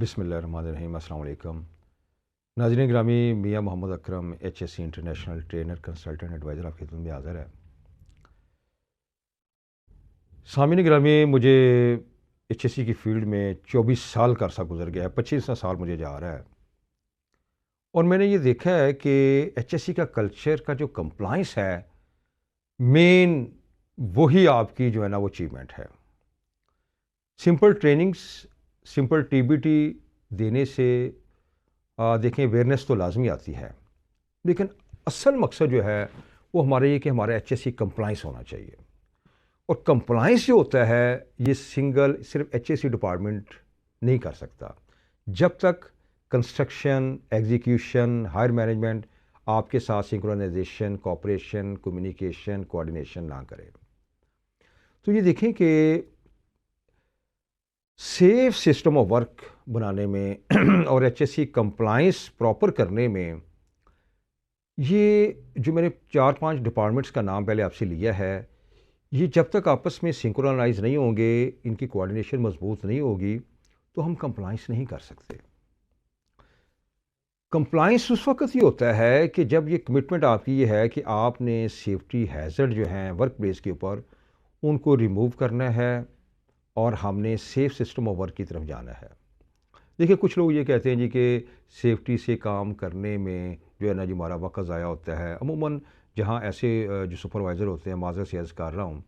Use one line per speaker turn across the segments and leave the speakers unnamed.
بسم اللہ الرحمن الرحیم۔ السلام علیکم ناظرین گرامی، Mian Muhammad Akram HSC international trainer consultant adviser آپ کی خدمت میں حاضر ہے۔ سامعین گرامی، مجھے HSC کی فیلڈ میں 24 سال کا عرصہ گزر گیا ہے، 25واں سال مجھے جا رہا ہے، اور میں نے یہ دیکھا ہے کہ HSC کا کلچر کا جو کمپلائنس ہے، مین وہی آپ کی جو ہے نا وہ اچیومنٹ ہے۔ سمپل ٹریننگز، سمپل TBT دینے سے دیکھیں اویئرنیس تو لازمی آتی ہے، لیکن اصل مقصد جو ہے وہ ہمارا یہ کہ ہمارا HSC کمپلائنس ہونا چاہیے، اور کمپلائنس جو ہوتا ہے یہ صرف HSC ڈپارٹمنٹ نہیں کر سکتا جب تک کنسٹرکشن، ایگزیکیوشن، ہائر مینجمنٹ آپ کے ساتھ سنکرونائزیشن، کوآپریشن، کمیونیکیشن، کوآرڈینیشن نہ کرے۔ تو یہ دیکھیں کہ سیف سسٹم آف ورک بنانے میں اور HSC کمپلائنس پراپر کرنے میں، یہ جو میں نے 4-5 ڈپارٹمنٹس کا نام پہلے آپ سے لیا ہے، یہ جب تک آپس میں سنکرونائز نہیں ہوں گے، ان کی کوآرڈینیشن مضبوط نہیں ہوگی، تو ہم کمپلائنس نہیں کر سکتے۔ کمپلائنس اس وقت ہی ہوتا ہے کہ جب یہ کمٹمنٹ آپ کی یہ ہے کہ آپ نے سیفٹی ہیزرڈ جو ہیں ورک پلیس کے اوپر ان کو ریموو کرنا ہے، اور ہم نے سیف سسٹم آف ورک کی طرف جانا ہے۔ دیکھیں، کچھ لوگ یہ کہتے ہیں جی کہ سیفٹی سے کام کرنے میں جو ہے نا جی ہمارا وقت ضائع ہوتا ہے۔ عموماً جہاں ایسے جو سپروائزر ہوتے ہیں، معذرت سے عرض کر رہا ہوں،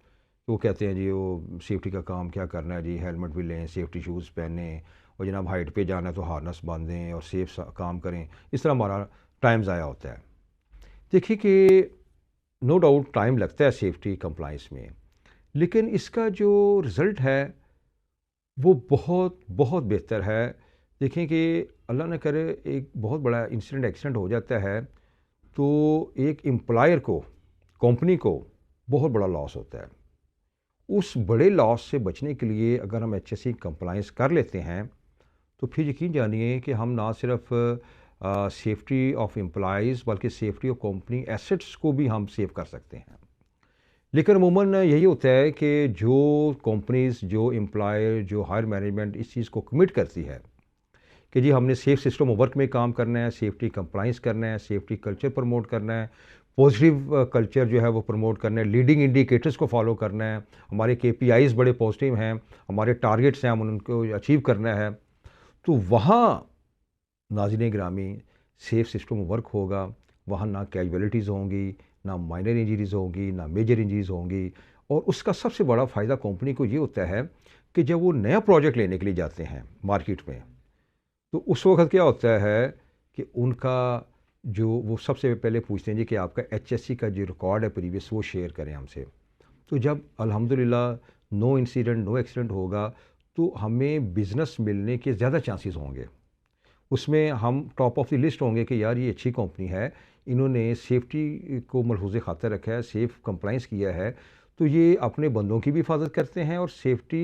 وہ کہتے ہیں جی وہ سیفٹی کا کام کیا کرنا ہے جی، ہیلمٹ بھی لیں، سیفٹی شوز پہنیں، اور جناب ہائٹ پہ جانا ہے تو ہارنس باندھیں اور سیف کام کریں۔ اس طرح ہمارا ٹائم ضائع ہوتا ہے۔ دیکھیے کہ نو ڈاؤٹ ٹائم لگتا ہے سیفٹی کمپلائنس میں، لیکن اس کا جو رزلٹ ہے وہ بہت بہت بہتر ہے۔ دیکھیں کہ اللہ نہ کرے ایک بہت بڑا ایکسیڈنٹ ہو جاتا ہے تو ایک امپلائر کو، کمپنی کو بہت بڑا لاس ہوتا ہے۔ اس بڑے لاس سے بچنے کے لیے اگر ہم HSC کمپلائنس کر لیتے ہیں تو پھر یقین جانیے کہ ہم نہ صرف سیفٹی آف امپلائیز بلکہ سیفٹی آف کمپنی ایسٹس کو بھی ہم سیو کر سکتے ہیں۔ لیکن عموماً یہی ہوتا ہے کہ جو کمپنیز، جو امپلائر، جو ہائر مینجمنٹ اس چیز کو کمٹ کرتی ہے کہ جی ہم نے سیف سسٹم آف ورک میں کام کرنا ہے، سیفٹی کمپلائنس کرنا ہے، سیفٹی کلچر پروموٹ کرنا ہے، پازیٹیو کلچر جو ہے وہ پروموٹ کرنا ہے، لیڈنگ انڈیکیٹرز کو فالو کرنا ہے، ہمارے KPIs بڑے پازیٹیو ہیں، ہمارے ٹارگیٹس ہیں، ہم ان کو اچیو کرنا ہے، تو وہاں ناظرین گرامی سیف سسٹم آف ورک ہوگا، وہاں نہ کیجویلٹیز ہوں گی، نہ مائنر انجریز ہوں گی، نہ میجر انجریز ہوں گی، اور اس کا سب سے بڑا فائدہ کمپنی کو یہ ہوتا ہے کہ جب وہ نیا پروجیکٹ لینے کے لیے جاتے ہیں مارکیٹ میں، تو اس وقت کیا ہوتا ہے کہ ان کا جو وہ سب سے پہلے پوچھتے ہیں جی کہ آپ کا HSC کا جو ریکارڈ ہے پریویس وہ شیئر کریں ہم سے۔ تو جب الحمدللہ نو انسیڈنٹ، نو ایکسیڈنٹ ہوگا تو ہمیں بزنس ملنے کے زیادہ چانسز ہوں گے۔ اس میں ہم ٹاپ آف دی لسٹ ہوں گے کہ یار یہ اچھی کمپنی ہے، انہوں نے سیفٹی کو ملحوظ خاطر رکھا ہے، سیف کمپلائنس کیا ہے، تو یہ اپنے بندوں کی بھی حفاظت کرتے ہیں اور سیفٹی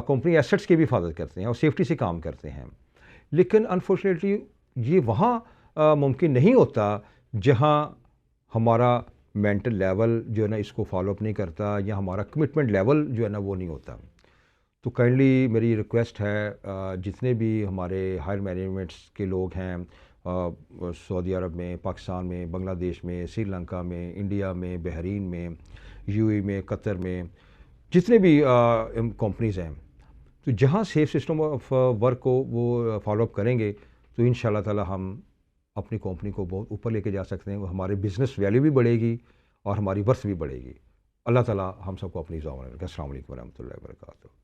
کمپنی ایسٹس کی بھی حفاظت کرتے ہیں اور سیفٹی سے کام کرتے ہیں۔ لیکن انفارچونیٹلی یہ وہاں ممکن نہیں ہوتا جہاں ہمارا مینٹل لیول جو ہے نا اس کو فالو اپ نہیں کرتا، یا ہمارا کمٹمنٹ لیول جو ہے نا وہ نہیں ہوتا۔ تو کائنڈلی میری ریکویسٹ ہے، جتنے بھی ہمارے ہائر مینجمنٹس کے لوگ ہیں سعودی عرب میں، پاکستان میں، بنگلہ دیش میں، سری لنکا میں، انڈیا میں، بحرین میں، UAE میں، قطر میں، جتنے بھی کمپنیز ہیں، تو جہاں سیف سسٹم آف ورک کو وہ فالو اپ کریں گے تو ان شاء اللہ تعالیٰ ہم اپنی کمپنی کو بہت اوپر لے کے جا سکتے ہیں، ہمارے بزنس ویلیو بھی بڑھے گی اور ہماری ورث بھی بڑھے گی۔ اللہ تعالیٰ ہم سب کو اپنی دعا میں رکھے۔ السلام علیکم ورحمۃ اللہ وبرکاتہ۔